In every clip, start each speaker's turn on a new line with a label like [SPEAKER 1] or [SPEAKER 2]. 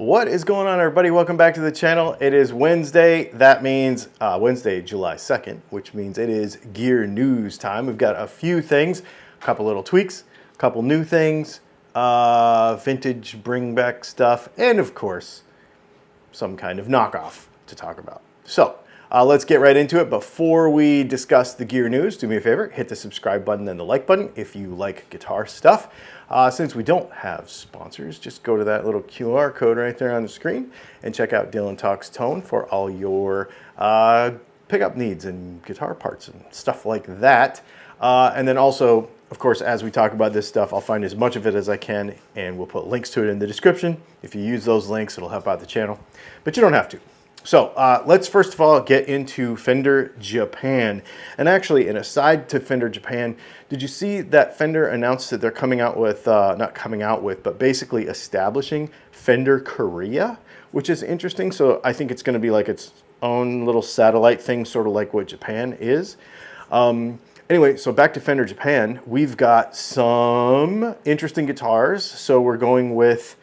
[SPEAKER 1] What is going on, everybody? Welcome back to the channel. It is Wednesday. That means Wednesday, July 2nd, which means it is gear news time. We've got a few things, a couple little tweaks, a couple new things, vintage bring back stuff, and of course, some kind of knockoff to talk about. So let's get right into it. Before we discuss the gear news, do me a favor, hit the subscribe button and the like button if you like guitar stuff. Since we don't have sponsors, just go to that little QR code right there on the screen and check out Dylan Talks Tone for all your pickup needs and guitar parts and stuff like that. And then also, of course, as we talk about this stuff, I'll find as much of it as I can and we'll put links to it in the description. If you use those links, it'll help out the channel, but you don't have to. So let's first of all get into Fender Japan. And actually, an aside to Fender Japan, did you see that Fender announced that they're coming out with, not coming out with, but basically establishing Fender Korea, which is interesting. So I think it's going to be like its own little satellite thing, sort of like what Japan is. Anyway, so back to Fender Japan, we've got some interesting guitars. So we're going with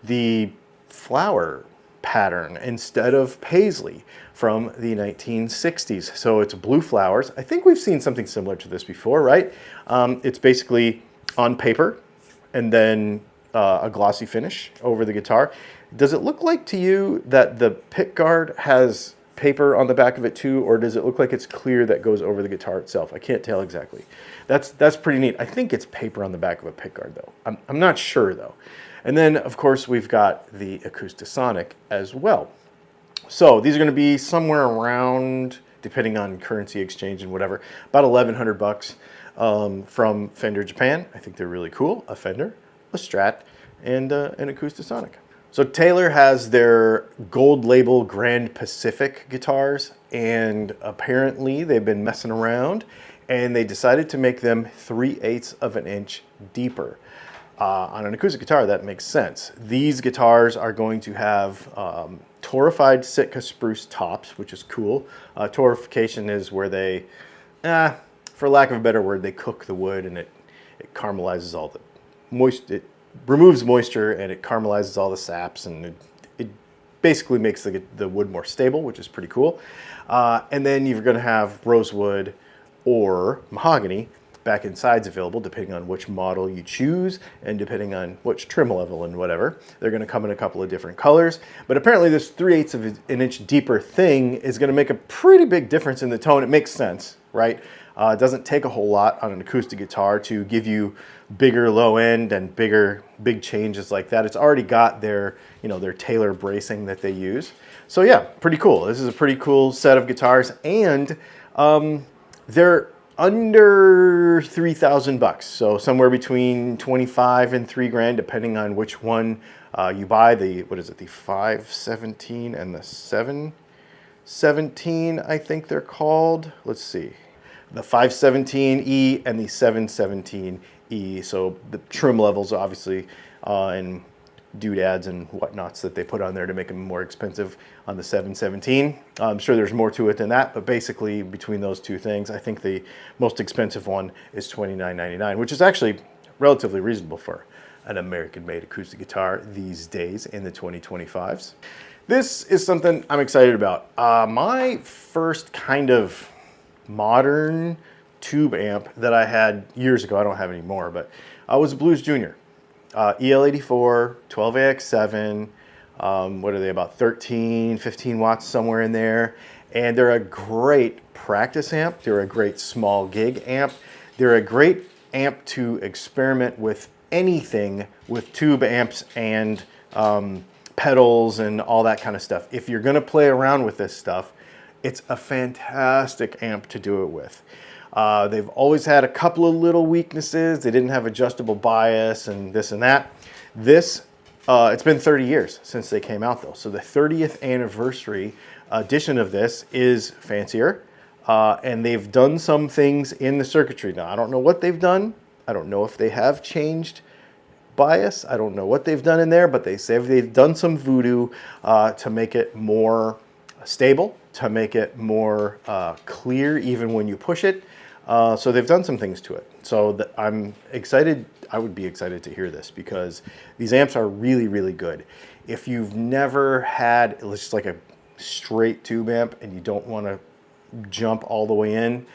[SPEAKER 1] the flower pattern instead of paisley from the 1960s. So it's blue flowers. I think we've seen something similar to this before, right? It's basically on paper and then a glossy finish over the guitar. Does it look like to you that the pick guard has paper on the back of it too, or does it look like it's clear that goes over the guitar itself? I can't tell exactly. That's pretty neat. I think it's paper on the back of a pick guard though. I'm not sure though. And then, of course, we've got the Acoustasonic as well. So these are going to be somewhere around, depending on currency exchange and whatever, about 1,100 bucks from Fender Japan. I think they're really cool. A Fender, a Strat, and an Acoustasonic. So Taylor has their gold label Grand Pacific guitars, and apparently they've been messing around, and they decided to make them 3/8 of an inch deeper. On an acoustic guitar, that makes sense. These guitars are going to have torrefied Sitka spruce tops, which is cool. Torrefication is where they, for lack of a better word, they cook the wood and it caramelizes all the moisture. It removes moisture and it caramelizes all the saps, and it basically makes the wood more stable, which is pretty cool. And then you're going to have rosewood or mahogany back and sides available, depending on which model you choose and depending on which trim level and whatever. They're going to come in a couple of different colors, but apparently this 3/8 of an inch deeper thing is going to make a pretty big difference in the tone. It makes sense, right? It doesn't take a whole lot on an acoustic guitar to give you bigger low end and big changes like that. It's already got their, their Taylor bracing that they use. So yeah, pretty cool. This is a pretty cool set of guitars, and they're under 3,000 bucks, so somewhere between 25 and 3 grand, depending on which one you buy. The 517 and the 717, I think they're called. Let's see, the 517E and the 717E. So the trim levels, obviously, and doodads and whatnots that they put on there to make them more expensive on the 717. I'm sure there's more to it than that, but basically between those two things, I think the most expensive one is $29.99, which is actually relatively reasonable for an American-made acoustic guitar these days in the 2025s. This is something I'm excited about. My first kind of modern tube amp that I had years ago, I don't have any more, but was a Blues Junior. EL84, 12AX7, what are they, about 13, 15 watts, somewhere in there. And they're a great practice amp. They're a great small gig amp. They're a great amp to experiment with anything with tube amps and pedals and all that kind of stuff. If you're gonna play around with this stuff, it's a fantastic amp to do it with. They've always had a couple of little weaknesses. They didn't have adjustable bias and this and that. It's been 30 years since they came out though. So the 30th anniversary edition of this is fancier. And they've done some things in the circuitry. Now, I don't know what they've done. I don't know if they have changed bias. I don't know what they've done in there, but they say they've done some voodoo to make it more stable, to make it more clear even when you push it. So they've done some things to it. So I'm excited. I would be excited to hear this because these amps are really, really good. If you've never had just like a straight tube amp and you don't want to jump all the way in,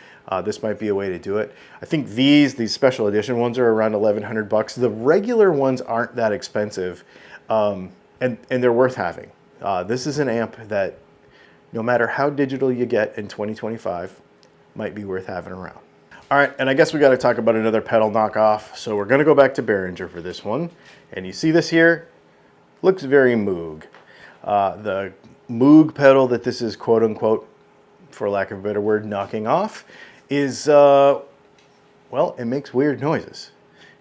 [SPEAKER 1] this might be a way to do it. I think these special edition ones are around 1,100 bucks. The regular ones aren't that expensive, and they're worth having. This is an amp that, no matter how digital you get in 2025, might be worth having around. All right, and I guess we got to talk about another pedal knockoff. So we're going to go back to Behringer for this one. And you see this here? Looks very Moog. The Moog pedal that this is, quote unquote, for lack of a better word, knocking off is, well, it makes weird noises.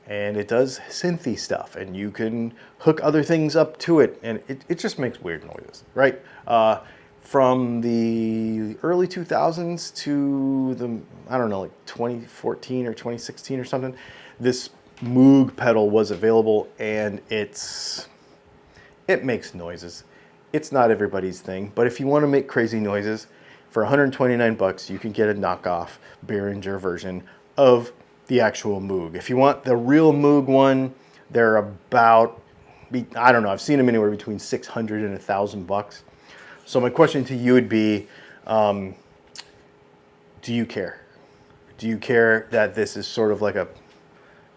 [SPEAKER 1] And it does synthy stuff. And you can hook other things up to it. And it just makes weird noises, right? From the early 2000s to the, I don't know, like 2014 or 2016 or something, this Moog pedal was available, and it makes noises. It's not everybody's thing, but if you want to make crazy noises, for 129 bucks, you can get a knockoff Behringer version of the actual Moog. If you want the real Moog one, they're about, I don't know, I've seen them anywhere between 600 and 1,000 bucks. So my question to you would be, do you care? Do you care that this is sort of like a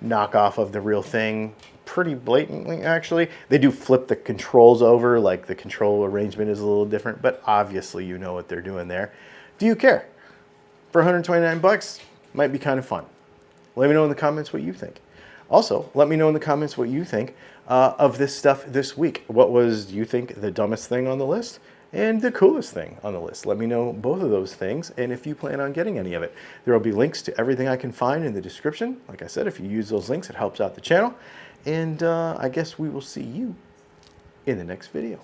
[SPEAKER 1] knockoff of the real thing? Pretty blatantly, actually. They do flip the controls over, like the control arrangement is a little different, but obviously you know what they're doing there. Do you care? For 129 bucks, might be kind of fun. Let me know in the comments what you think. Also, let me know in the comments what you think of this stuff this week. What was, do you think, the dumbest thing on the list and the coolest thing on the list? Let me know both of those things, and if you plan on getting any of it. There will be links to everything I can find in the description. Like I said, if you use those links, it helps out the channel. And I guess we will see you in the next video.